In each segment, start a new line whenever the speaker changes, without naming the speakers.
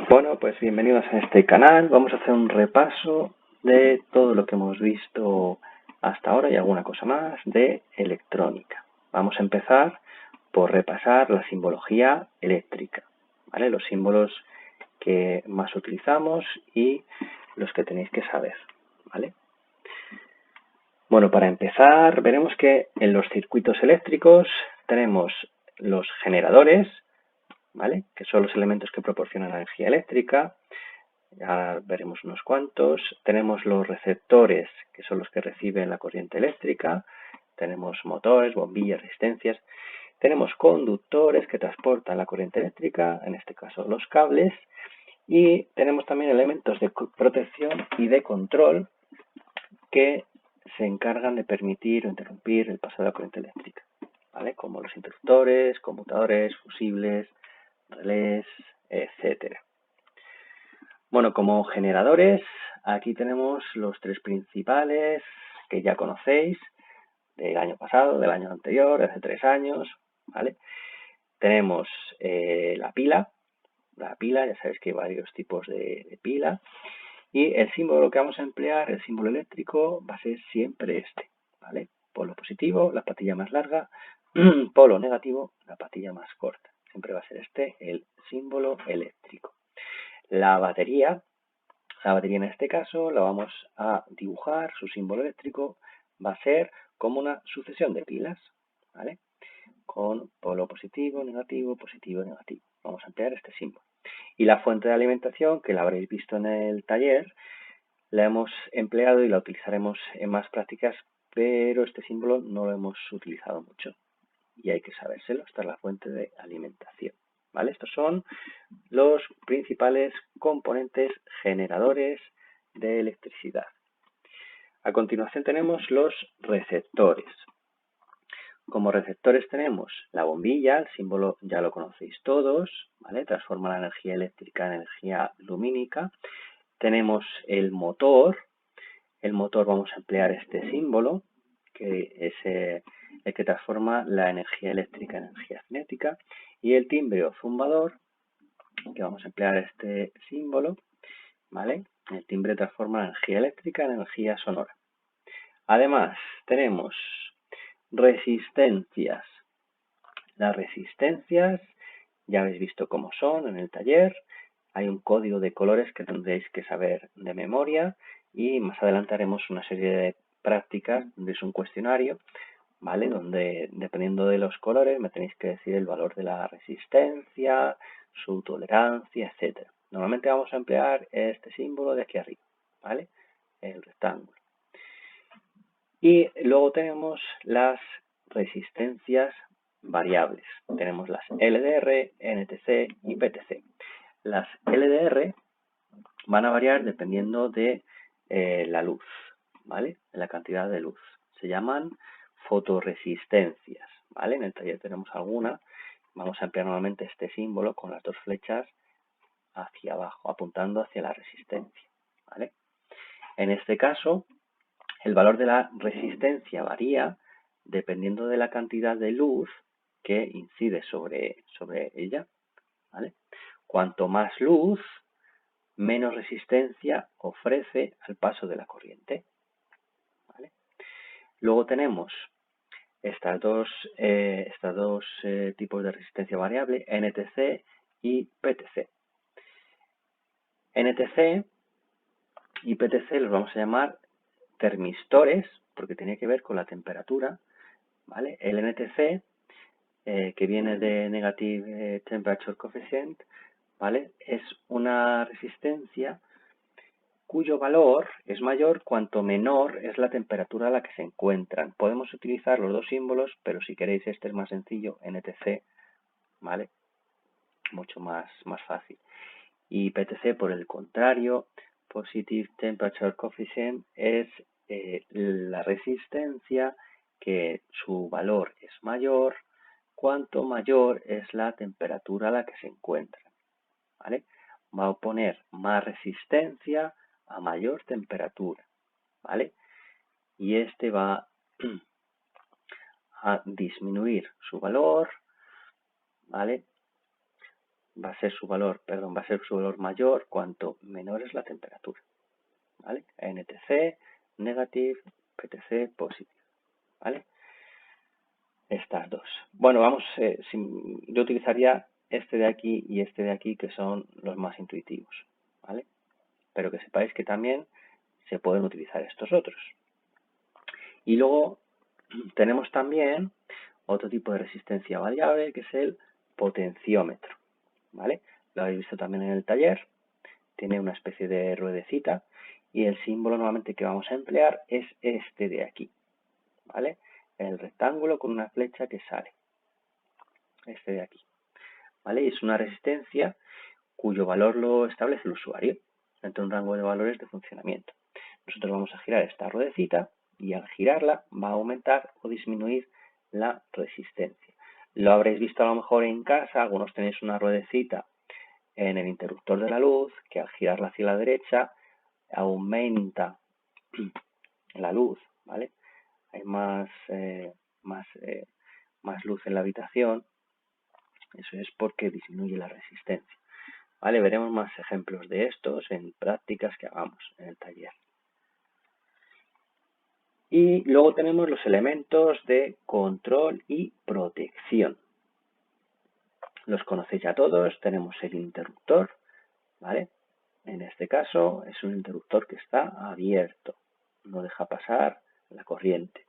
Bueno, pues bienvenidos a este canal. Vamos a hacer un repaso de todo lo que hemos visto hasta ahora y alguna cosa más de electrónica. Vamos a empezar por repasar la simbología eléctrica, ¿vale? Los símbolos que más utilizamos y los que tenéis que saber, ¿vale? Bueno, para empezar, veremos que en los circuitos eléctricos tenemos los generadores, ¿vale? Que son los elementos que proporcionan energía eléctrica. Ya veremos unos cuantos. Tenemos los receptores, que son los que reciben la corriente eléctrica. Tenemos motores, bombillas, resistencias. Tenemos conductores que transportan la corriente eléctrica, en este caso los cables. Y tenemos también elementos de protección y de control que se encargan de permitir o interrumpir el paso de la corriente eléctrica, ¿vale? Como los interruptores, conmutadores, fusibles, relés, etcétera. Bueno, como generadores, aquí tenemos los tres principales que ya conocéis del año pasado, del año anterior, de hace 3 años, ¿vale? Tenemos la pila, ya sabéis que hay varios tipos de pila, y el símbolo que vamos a emplear, el símbolo eléctrico, va a ser siempre este, ¿vale? Polo positivo, la patilla más larga, polo negativo, la patilla más corta. Siempre va a ser este el símbolo eléctrico. La batería en este caso la vamos a dibujar, su símbolo eléctrico va a ser como una sucesión de pilas, ¿vale? Con polo positivo, negativo, positivo, negativo. Vamos a emplear este símbolo. Y la fuente de alimentación, que la habréis visto en el taller, la hemos empleado y la utilizaremos en más prácticas, pero este símbolo no lo hemos utilizado mucho. Y hay que sabérselo, esta es la fuente de alimentación, ¿vale? Estos son los principales componentes generadores de electricidad. A continuación tenemos los receptores. Como receptores tenemos la bombilla, el símbolo ya lo conocéis todos, ¿vale? Transforma la energía eléctrica en energía lumínica. Tenemos el motor vamos a emplear este símbolo, que es el que transforma la energía eléctrica en energía cinética, y el timbre o zumbador, que vamos a emplear este símbolo, ¿vale? El timbre transforma la energía eléctrica en energía sonora. Además, tenemos resistencias. Las resistencias, ya habéis visto cómo son en el taller. Hay un código de colores que tendréis que saber de memoria y más adelante haremos una serie de prácticas, es un cuestionario, ¿vale? Donde dependiendo de los colores me tenéis que decir el valor de la resistencia, su tolerancia, etcétera. Normalmente vamos a emplear este símbolo de aquí arriba, ¿vale? El rectángulo. Y luego tenemos las resistencias variables. Tenemos las LDR, NTC y PTC. Las LDR van a variar dependiendo de la luz, ¿vale? De la cantidad de luz. Se llaman fotoresistencias, ¿vale? En el taller tenemos alguna. Vamos a emplear nuevamente este símbolo con las dos flechas hacia abajo, apuntando hacia la resistencia, ¿vale? En este caso, el valor de la resistencia varía dependiendo de la cantidad de luz que incide sobre ella, ¿vale? Cuanto más luz, menos resistencia ofrece al paso de la corriente, ¿vale? Luego tenemos estos dos tipos de resistencia variable, NTC y PTC. NTC y PTC los vamos a llamar termistores porque tiene que ver con la temperatura, ¿vale? El NTC, que viene de Negative Temperature Coefficient, ¿vale? Es una resistencia cuyo valor es mayor cuanto menor es la temperatura a la que se encuentran. Podemos utilizar los dos símbolos, pero si queréis este es más sencillo, NTC, ¿vale? Mucho más fácil. Y PTC, por el contrario, Positive Temperature Coefficient, es la resistencia que su valor es mayor cuanto mayor es la temperatura a la que se encuentra, ¿vale? Va a oponer más resistencia a mayor temperatura, ¿vale? Y este va a disminuir su valor, ¿vale? va a ser su valor mayor cuanto menor es la temperatura, ¿vale? NTC, negative, PTC, positive, ¿vale? Estas dos. Bueno, yo utilizaría este de aquí y este de aquí, que son los más intuitivos, ¿vale? Pero que sepáis que también se pueden utilizar estos otros. Y luego tenemos también otro tipo de resistencia variable, que es el potenciómetro, ¿vale? Lo habéis visto también en el taller. Tiene una especie de ruedecita y el símbolo normalmente que vamos a emplear es este de aquí, ¿vale? El rectángulo con una flecha que sale, este de aquí, ¿vale? Y es una resistencia cuyo valor lo establece el usuario dentro de un rango de valores de funcionamiento. Nosotros vamos a girar esta ruedecita y al girarla va a aumentar o disminuir la resistencia. Lo habréis visto a lo mejor en casa, algunos tenéis una ruedecita en el interruptor de la luz que al girarla hacia la derecha aumenta la luz, ¿vale? Hay más luz en la habitación, eso es porque disminuye la resistencia, ¿vale? Veremos más ejemplos de estos en prácticas que hagamos en el taller. Y luego tenemos los elementos de control y protección. Los conocéis ya todos, tenemos el interruptor, ¿vale? En este caso es un interruptor que está abierto, no deja pasar la corriente.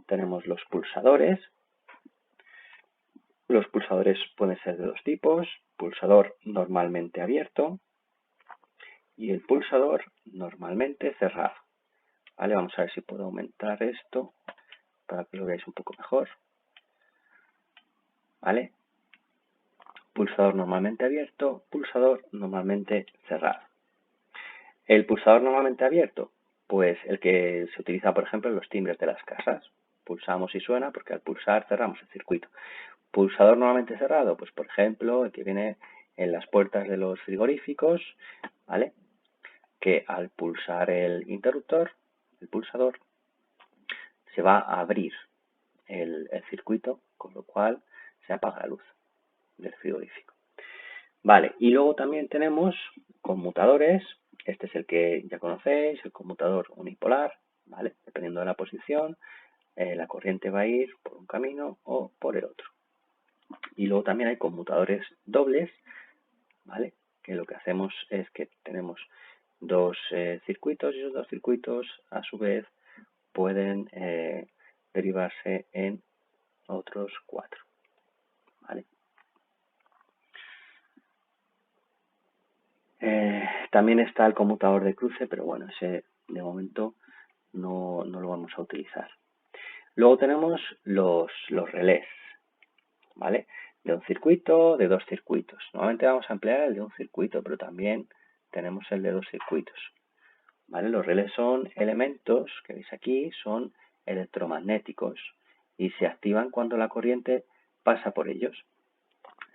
Tenemos los pulsadores. Los pulsadores pueden ser de dos tipos: pulsador normalmente abierto y el pulsador normalmente cerrado. ¿Vale? Vamos a ver si puedo aumentar esto para que lo veáis un poco mejor. ¿Vale? Pulsador normalmente abierto, pulsador normalmente cerrado. El pulsador normalmente abierto, pues el que se utiliza, por ejemplo, en los timbres de las casas. Pulsamos y suena porque al pulsar cerramos el circuito. Pulsador normalmente cerrado, pues por ejemplo, el que viene en las puertas de los frigoríficos, ¿vale? Que al pulsar el interruptor, el pulsador, se va a abrir el circuito, con lo cual se apaga la luz del frigorífico. Vale, y luego también tenemos conmutadores. Este es el que ya conocéis, el conmutador unipolar, ¿vale? Dependiendo de la posición, la corriente va a ir por un camino o por el otro. Y luego también hay conmutadores dobles, ¿vale? Que lo que hacemos es que tenemos dos circuitos y esos dos circuitos a su vez pueden derivarse en otros cuatro, ¿vale? También está el conmutador de cruce, pero bueno, ese de momento no lo vamos a utilizar. Luego tenemos los relés, ¿vale? De un circuito, de dos circuitos. Normalmente vamos a emplear el de un circuito, pero también tenemos el de dos circuitos, ¿vale? Los relés son elementos que veis aquí, son electromagnéticos y se activan cuando la corriente pasa por ellos.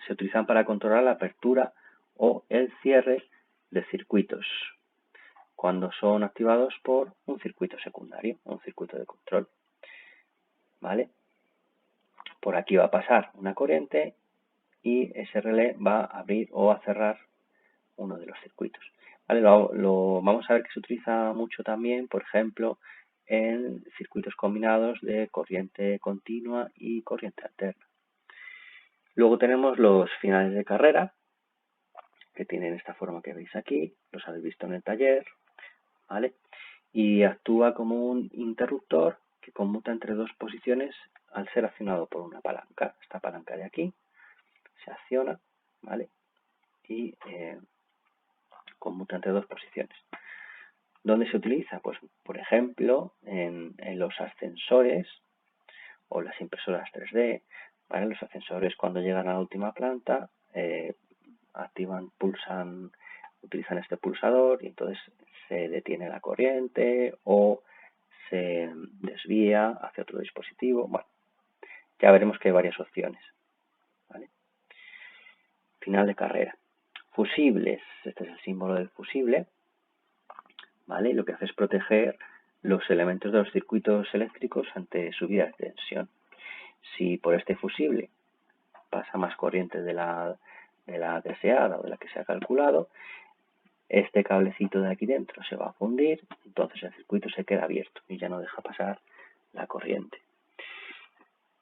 Se utilizan para controlar la apertura o el cierre de circuitos cuando son activados por un circuito secundario, un circuito de control, ¿vale? Por aquí va a pasar una corriente y ese relé va a abrir o a cerrar uno de los circuitos. ¿Vale? Vamos a ver que se utiliza mucho también, por ejemplo, en circuitos combinados de corriente continua y corriente alterna. Luego tenemos los finales de carrera, que tienen esta forma que veis aquí, los habéis visto en el taller, ¿vale? Y actúa como un interruptor que conmuta entre dos posiciones al ser accionado por una palanca. Esta palanca de aquí se acciona, ¿vale? Y conmuta entre dos posiciones. ¿Dónde se utiliza? Pues, por ejemplo, en los ascensores o las impresoras 3D. ¿Vale? Los ascensores, cuando llegan a la última planta, utilizan este pulsador y entonces se detiene la corriente o se desvía hacia otro dispositivo. Bueno, ya veremos que hay varias opciones, ¿vale? Final de carrera. Fusibles. Este es el símbolo del fusible, ¿vale? Lo que hace es proteger los elementos de los circuitos eléctricos ante subidas de tensión. Si por este fusible pasa más corriente de la de la deseada o de la que se ha calculado, este cablecito de aquí dentro se va a fundir, entonces el circuito se queda abierto y ya no deja pasar la corriente.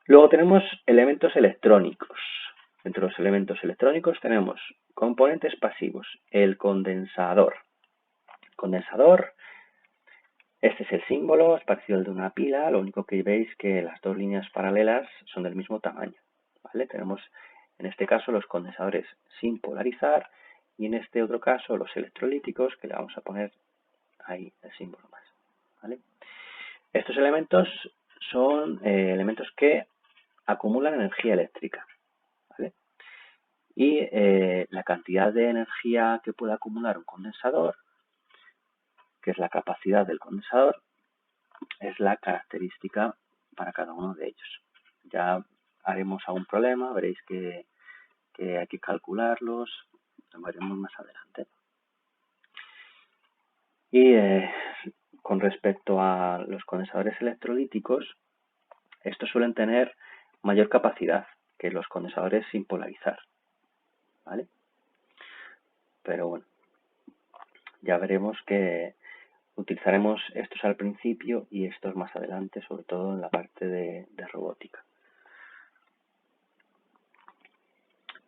Luego tenemos elementos electrónicos. Entre los elementos electrónicos tenemos componentes pasivos. El condensador. Condensador, este es el símbolo, es parecido al de una pila, lo único que veis que las dos líneas paralelas son del mismo tamaño. ¿Vale? Tenemos en este caso los condensadores sin polarizar y en este otro caso los electrolíticos, que le vamos a poner ahí el símbolo más. ¿Vale? Estos elementos son elementos que acumulan energía eléctrica. ¿Vale? Y la cantidad de energía que puede acumular un condensador, que es la capacidad del condensador, es la característica para cada uno de ellos. Ya haremos algún problema, veréis que hay que calcularlos, lo veremos más adelante. Y con respecto a los condensadores electrolíticos, estos suelen tener mayor capacidad que los condensadores sin polarizar. ¿Vale? Pero bueno, ya veremos que utilizaremos estos al principio y estos más adelante, sobre todo en la parte de robótica.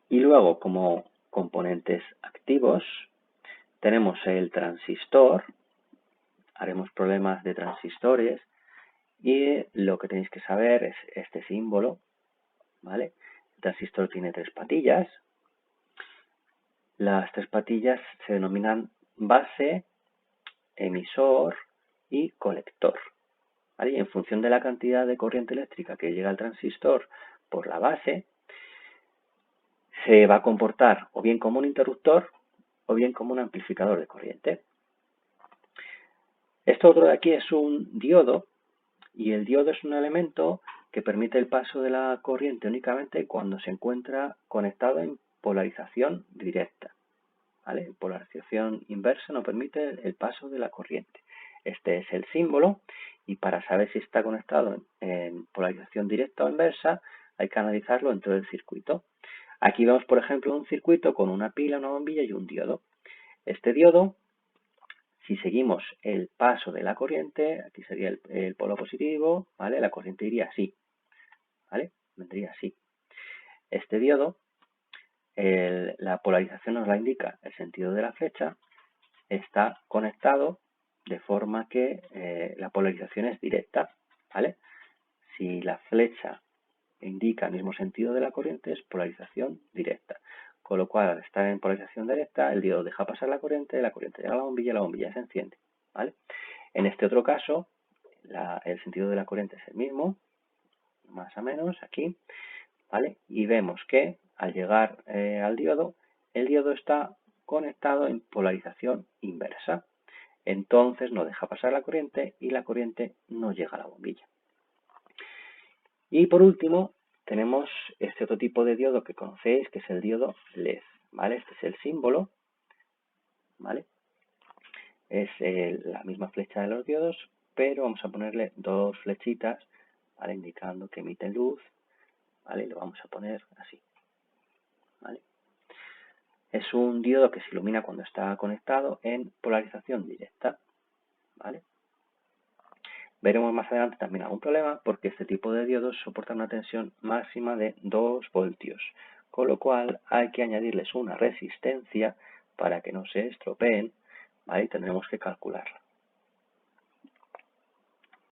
Y luego, como componentes activos, tenemos el transistor. Haremos problemas de transistores y lo que tenéis que saber es este símbolo. ¿Vale? El transistor tiene tres patillas. Las tres patillas se denominan base, emisor y colector. ¿Vale? Y en función de la cantidad de corriente eléctrica que llega al transistor por la base, se va a comportar o bien como un interruptor o bien como un amplificador de corriente. Esto otro de aquí es un diodo, y el diodo es un elemento que permite el paso de la corriente únicamente cuando se encuentra conectado en polarización directa. ¿Vale? Polarización inversa no permite el paso de la corriente. Este es el símbolo, y para saber si está conectado en polarización directa o inversa, hay que analizarlo dentro del circuito. Aquí vemos, por ejemplo, un circuito con una pila, una bombilla y un diodo. Este diodo, si seguimos el paso de la corriente, aquí sería el polo positivo, ¿vale? La corriente iría así, ¿vale? Vendría así. Este diodo, la polarización nos la indica el sentido de la flecha, está conectado de forma que la polarización es directa, ¿vale? Si la flecha indica el mismo sentido de la corriente, es polarización directa. Con lo cual, al estar en polarización directa, el diodo deja pasar la corriente llega a la bombilla se enciende, ¿vale? En este otro caso, el sentido de la corriente es el mismo, más o menos, aquí, ¿vale? Y vemos que al llegar al diodo, el diodo está conectado en polarización inversa. Entonces no deja pasar la corriente y la corriente no llega a la bombilla. Y por último, tenemos este otro tipo de diodo que conocéis, que es el diodo LED, ¿vale? Este es el símbolo, ¿vale? Es la misma flecha de los diodos, pero vamos a ponerle dos flechitas, ¿vale? Indicando que emiten luz, ¿vale? Y lo vamos a poner así, ¿vale? Es un diodo que se ilumina cuando está conectado en polarización directa, ¿vale? Veremos más adelante también algún problema porque este tipo de diodos soportan una tensión máxima de 2 voltios, con lo cual hay que añadirles una resistencia para que no se estropeen, ¿vale? Y tendremos que calcularla.